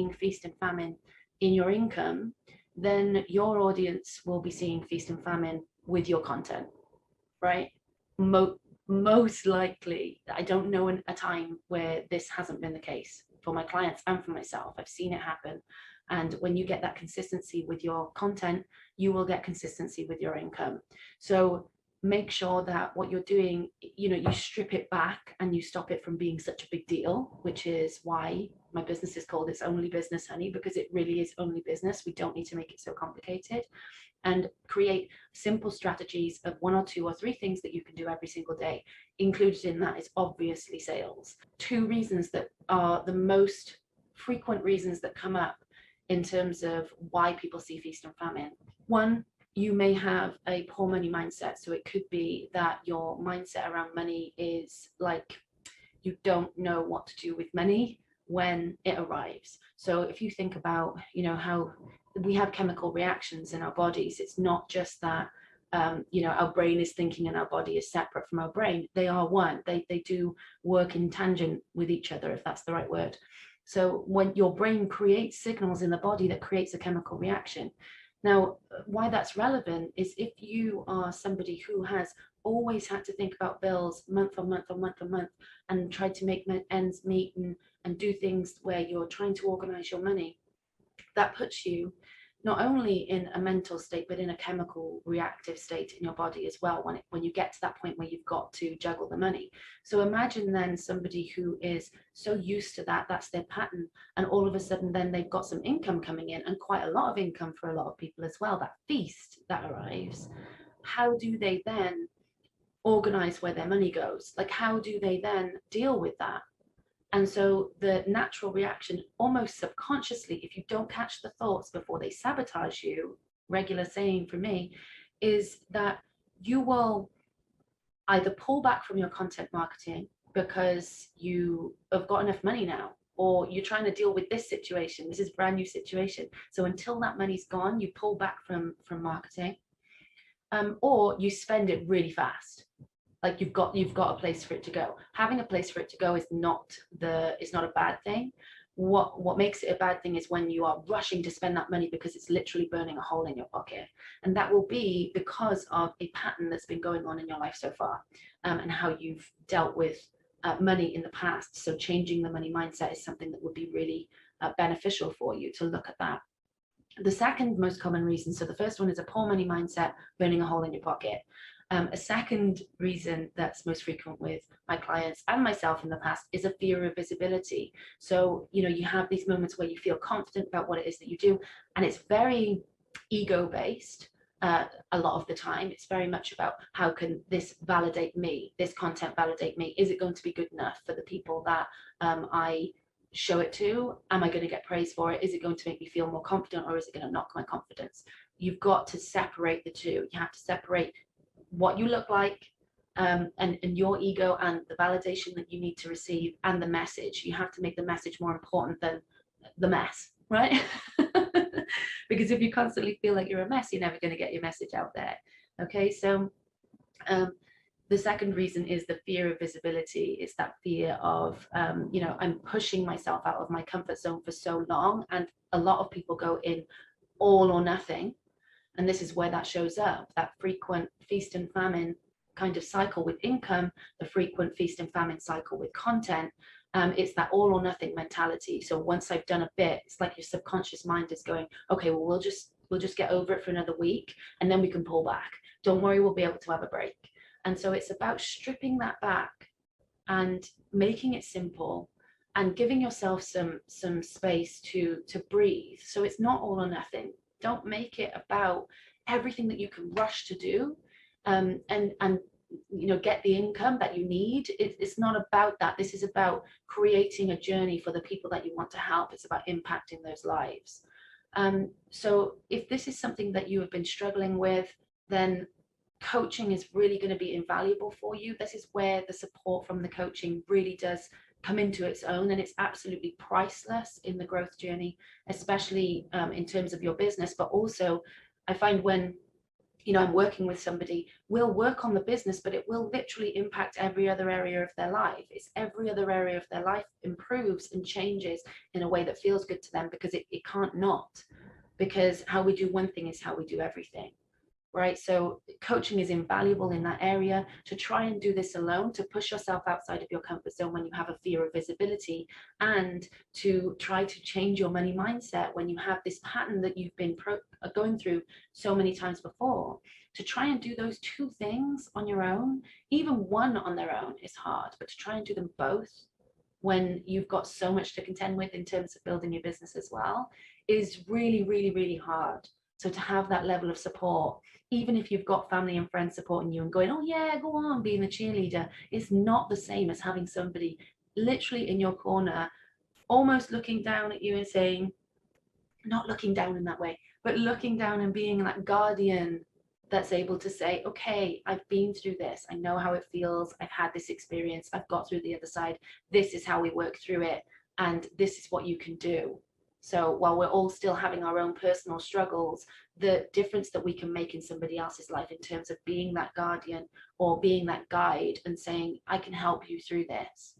seeing feast and famine in your income, then your audience will be seeing feast and famine with your content, right? Most likely, I don't know a time where this hasn't been the case for my clients and for myself. I've seen it happen. And when you get that consistency with your content, you will get consistency with your income. So make sure that what you're doing, you strip it back and you stop it from being such a big deal, which is why my business is called It's Only Business, Honey, because it really is only business. We don't need to make it so complicated, and create simple strategies of 1 or 2 or 3 things that you can do every single day. Included in that is obviously sales. 2 reasons that are the most frequent reasons that come up in terms of why people see feast and famine. 1, you may have a poor money mindset. So it could be that your mindset around money is like you don't know what to do with money when it arrives. So if you think about, how we have chemical reactions in our bodies, it's not just that, our brain is thinking and our body is separate from our brain. They are one. They do work in tangent with each other, if that's the right word. So when your brain creates signals in the body, that creates a chemical reaction. Now, why that's relevant is if you are somebody who has always had to think about bills month on month on month on month and tried to make ends meet and do things where you're trying to organize your money, that puts you not only in a mental state, but in a chemical reactive state in your body as well, when you get to that point where you've got to juggle the money. So imagine then somebody who is so used to that's their pattern, and all of a sudden then they've got some income coming in, and quite a lot of income for a lot of people as well, that feast that arrives. How do they then organize where their money goes? Like, how do they then deal with that? And so the natural reaction, almost subconsciously, if you don't catch the thoughts before they sabotage you, regular saying for me, is that you will either pull back from your content marketing because you have got enough money now, or you're trying to deal with this situation. This is a brand new situation. So until that money's gone, you pull back from marketing, or you spend it really fast. Like you've got a place for it to go. Having a place for it to go is not a bad thing. What makes it a bad thing is when you are rushing to spend that money because it's literally burning a hole in your pocket. And that will be because of a pattern that's been going on in your life so far, and how you've dealt with money in the past. So changing the money mindset is something that would be really beneficial for you to look at that. The second most common reason, so the first one is a poor money mindset, burning a hole in your pocket. A second reason that's most frequent with my clients and myself in the past is a fear of visibility. So, you have these moments where you feel confident about what it is that you do, and it's very ego-based. A lot of the time, it's very much about how can this validate me, this content validate me? Is it going to be good enough for the people that I show it to? Am I going to get praise for it? Is it going to make me feel more confident, or is it going to knock my confidence? You've got to separate the two. You have to separate what you look like, and your ego and the validation that you need to receive, and the message. You have to make the message more important than the mess, right? Because if you constantly feel like you're a mess, you're never going to get your message out there. Okay, so the second reason is the fear of visibility. It's that fear of, I'm pushing myself out of my comfort zone for so long, and a lot of people go in all or nothing. And this is where that shows up, that frequent feast and famine kind of cycle with income, the frequent feast and famine cycle with content. It's that all or nothing mentality. So once I've done a bit, it's like your subconscious mind is going, okay, well, we'll just get over it for another week, and then we can pull back. Don't worry, we'll be able to have a break. And so it's about stripping that back and making it simple, and giving yourself some space to breathe. So it's not all or nothing. Don't make it about everything that you can rush to do, and get the income that you need. It's not about that. This is about creating a journey for the people that you want to help. It's about impacting those lives. So if this is something that you have been struggling with, then coaching is really going to be invaluable for you. This is where the support from the coaching really does come into its own, and it's absolutely priceless in the growth journey, especially in terms of your business. But also, I find when I'm working with somebody, we'll work on the business, but it will literally impact every other area of their life. It's every other area of their life improves and changes in a way that feels good to them, because it can't not, because how we do one thing is how we do everything. Right? So coaching is invaluable in that area. To try and do this alone, to push yourself outside of your comfort zone when you have a fear of visibility, and to try to change your money mindset when you have this pattern that you've been going through so many times before. To try and do those two things on your own, even one on their own is hard, but to try and do them both when you've got so much to contend with in terms of building your business as well, is really, really, really hard. So to have that level of support, even if you've got family and friends supporting you and going, oh yeah, go on, being the cheerleader, is not the same as having somebody literally in your corner, almost looking down at you and saying, not looking down in that way, but looking down and being that guardian that's able to say, okay, I've been through this. I know how it feels. I've had this experience. I've got through the other side. This is how we work through it. And this is what you can do. So while we're all still having our own personal struggles, the difference that we can make in somebody else's life in terms of being that guardian or being that guide and saying, I can help you through this.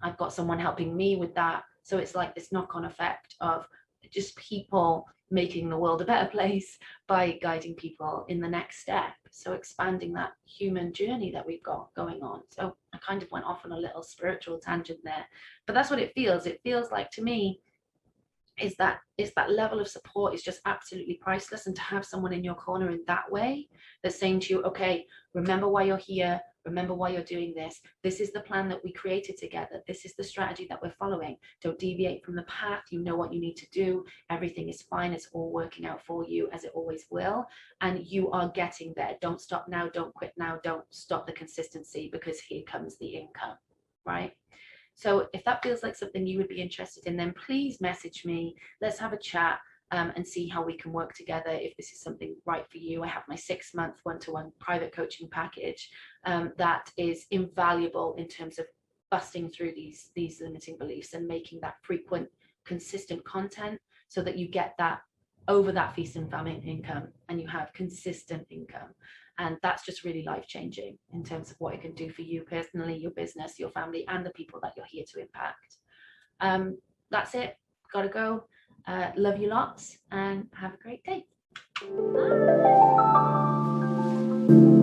I've got someone helping me with that. So it's like this knock-on effect of just people making the world a better place by guiding people in the next step. So expanding that human journey that we've got going on. So I kind of went off on a little spiritual tangent there, but that's what it feels. It feels like to me is that level of support is just absolutely priceless. And to have someone in your corner in that way that's saying to you, okay, remember why you're here, remember why you're doing this, this is the plan that we created together, this is the strategy that we're following, don't deviate from the path, you know what you need to do, everything is fine, it's all working out for you as it always will, and you are getting there. Don't stop now, don't quit now, don't stop the consistency, because here comes the income, right? So if that feels like something you would be interested in, then please message me. Let's have a chat and see how we can work together if this is something right for you. I have my 6-month one-to-one private coaching package that is invaluable in terms of busting through these limiting beliefs and making that frequent, consistent content so that you get that over that feast and famine income and you have consistent income. And that's just really life-changing in terms of what it can do for you personally, your business, your family, and the people that you're here to impact. That's it. Gotta go. Love you lots and have a great day. Bye.